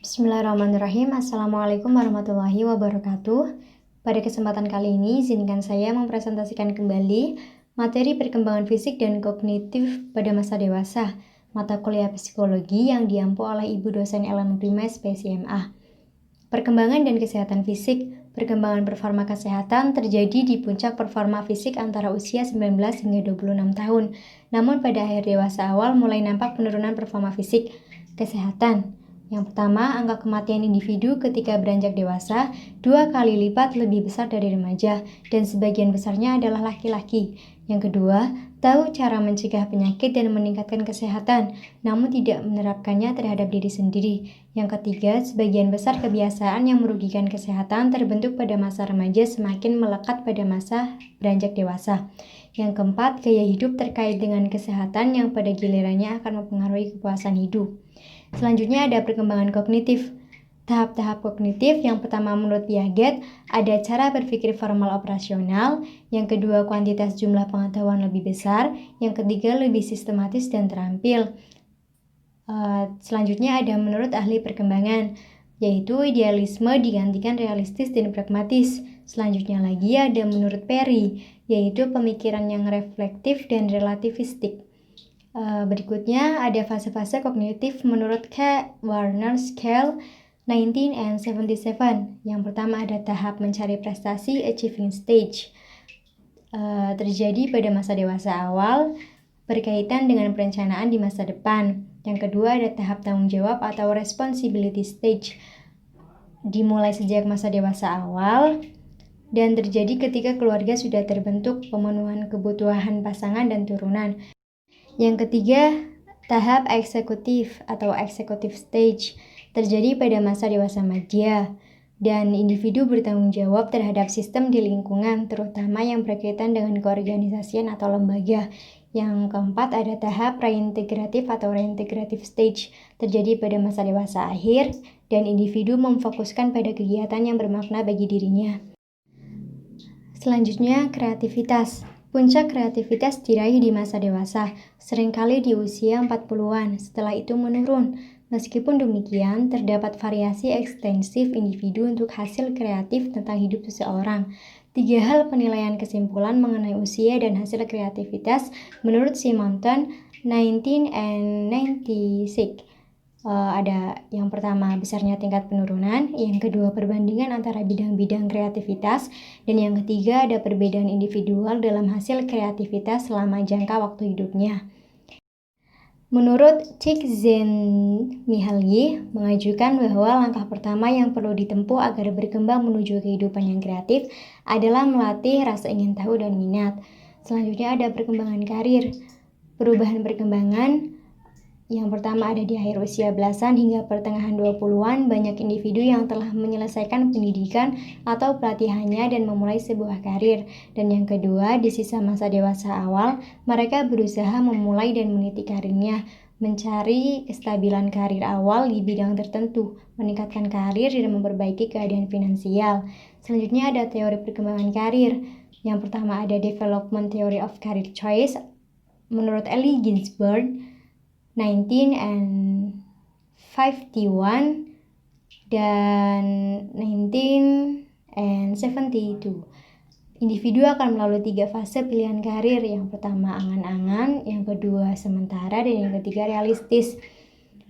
Bismillahirrahmanirrahim. Assalamualaikum warahmatullahi wabarakatuh. Pada kesempatan kali ini, izinkan saya mempresentasikan kembali materi perkembangan fisik dan kognitif pada masa dewasa, mata kuliah psikologi yang diampu oleh Ibu dosen Ellen Prima, SPSIMA. Perkembangan dan kesehatan fisik. Perkembangan performa kesehatan terjadi di puncak performa fisik antara usia 19 hingga 26 tahun. Namun pada akhir dewasa awal mulai nampak penurunan performa fisik. Kesehatan. Yang pertama, angka kematian individu ketika beranjak dewasa 2 kali lipat lebih besar dari remaja dan sebagian besarnya adalah laki-laki. Yang kedua, tahu cara mencegah penyakit dan meningkatkan kesehatan, namun tidak menerapkannya terhadap diri sendiri. Yang ketiga, sebagian besar kebiasaan yang merugikan kesehatan terbentuk pada masa remaja semakin melekat pada masa beranjak dewasa. Yang keempat, gaya hidup terkait dengan kesehatan yang pada gilirannya akan mempengaruhi kepuasan hidup. Selanjutnya ada perkembangan kognitif. Tahap-tahap kognitif yang pertama menurut Piaget ada cara berpikir formal operasional, yang kedua kuantitas jumlah pengetahuan lebih besar, yang ketiga lebih sistematis dan terampil. Selanjutnya ada menurut ahli perkembangan, yaitu idealisme digantikan realistis dan pragmatis. Selanjutnya lagi ada menurut Perry, yaitu pemikiran yang reflektif dan relativistik. Berikutnya ada fase-fase kognitif menurut Warner Scale 1977. Yang pertama ada tahap mencari prestasi, achieving stage. Terjadi pada masa dewasa awal berkaitan dengan perencanaan di masa depan. Yang kedua ada tahap tanggung jawab atau responsibility stage. Dimulai sejak masa dewasa awal dan terjadi ketika keluarga sudah terbentuk, pemenuhan kebutuhan pasangan dan turunan. Yang ketiga, tahap eksekutif atau executive stage terjadi pada masa dewasa madya dan individu bertanggung jawab terhadap sistem di lingkungan, terutama yang berkaitan dengan keorganisasian atau lembaga. Yang keempat ada tahap reintegratif atau reintegrative stage terjadi pada masa dewasa akhir dan individu memfokuskan pada kegiatan yang bermakna bagi dirinya. Selanjutnya, kreativitas. Puncak kreativitas diraih di masa dewasa, seringkali di usia 40-an, setelah itu menurun. Meskipun demikian, terdapat variasi ekstensif individu untuk hasil kreatif tentang hidup seseorang. 3 hal penilaian kesimpulan mengenai usia dan hasil kreativitas menurut Simonton 1996. Ada yang pertama besarnya tingkat penurunan, yang kedua perbandingan antara bidang-bidang kreativitas, dan yang ketiga ada perbedaan individual dalam hasil kreativitas selama jangka waktu hidupnya. Menurut Csikszentmihalyi mengajukan bahwa langkah pertama yang perlu ditempuh agar berkembang menuju kehidupan yang kreatif adalah melatih rasa ingin tahu dan minat. Selanjutnya ada perkembangan karir. Perubahan perkembangan yang pertama ada di akhir usia belasan hingga pertengahan 20-an, banyak individu yang telah menyelesaikan pendidikan atau pelatihannya dan memulai sebuah karir. Dan yang kedua, di sisa masa dewasa awal, mereka berusaha memulai dan meniti karirnya, mencari kestabilan karir awal di bidang tertentu, meningkatkan karir dan memperbaiki keadaan finansial. Selanjutnya ada teori perkembangan karir. Yang pertama ada Development Theory of Career Choice menurut Allen Ginsberg 1951 dan 1972. Individu akan melalui 3 fase pilihan karir. Yang pertama angan-angan, yang kedua sementara, dan yang ketiga realistis.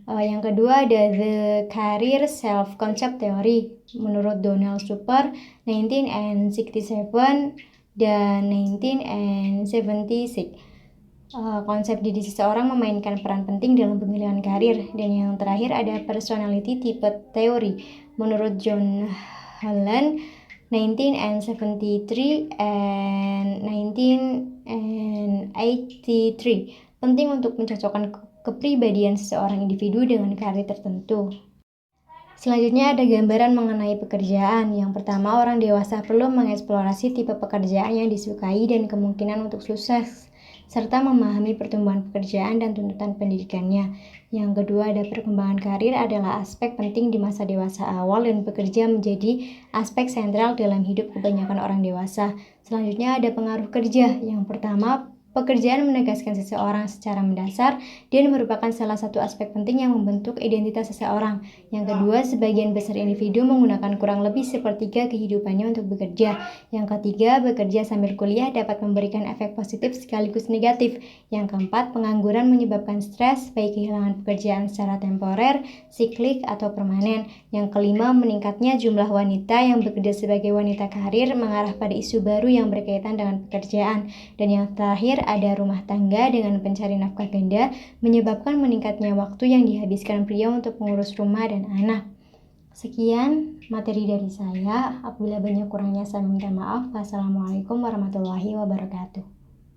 Yang kedua ada The Career Self-Concept Theory menurut Donald Super 1967 dan 1976. Konsep diri seseorang memainkan peran penting dalam pemilihan karir. Dan yang terakhir ada personality type theory menurut John Holland 1973 and 1983. Penting untuk mencocokkan kepribadian seseorang individu dengan karir tertentu. Selanjutnya ada gambaran mengenai pekerjaan. Yang pertama, orang dewasa perlu mengeksplorasi tipe pekerjaan yang disukai dan kemungkinan untuk sukses, serta memahami pertumbuhan pekerjaan dan tuntutan pendidikannya. Yang kedua ada perkembangan karir adalah aspek penting di masa dewasa awal dan bekerja menjadi aspek sentral dalam hidup kebanyakan orang dewasa. Selanjutnya ada pengaruh kerja. Yang pertama, Pekerjaan menegaskan seseorang secara mendasar dan merupakan salah satu aspek penting yang membentuk identitas seseorang. Yang kedua, sebagian besar individu menggunakan kurang lebih sepertiga kehidupannya untuk bekerja. Yang ketiga, bekerja sambil kuliah dapat memberikan efek positif sekaligus negatif. Yang keempat, pengangguran menyebabkan stres, baik kehilangan pekerjaan secara temporer, siklik, atau permanen. Yang kelima, meningkatnya jumlah wanita yang bekerja sebagai wanita karir mengarah pada isu baru yang berkaitan dengan pekerjaan. Dan yang terakhir, ada rumah tangga dengan pencari nafkah ganda menyebabkan meningkatnya waktu yang dihabiskan pria untuk mengurus rumah dan anak. Sekian materi dari saya. Apabila banyak kurangnya saya minta maaf. Wassalamualaikum warahmatullahi wabarakatuh.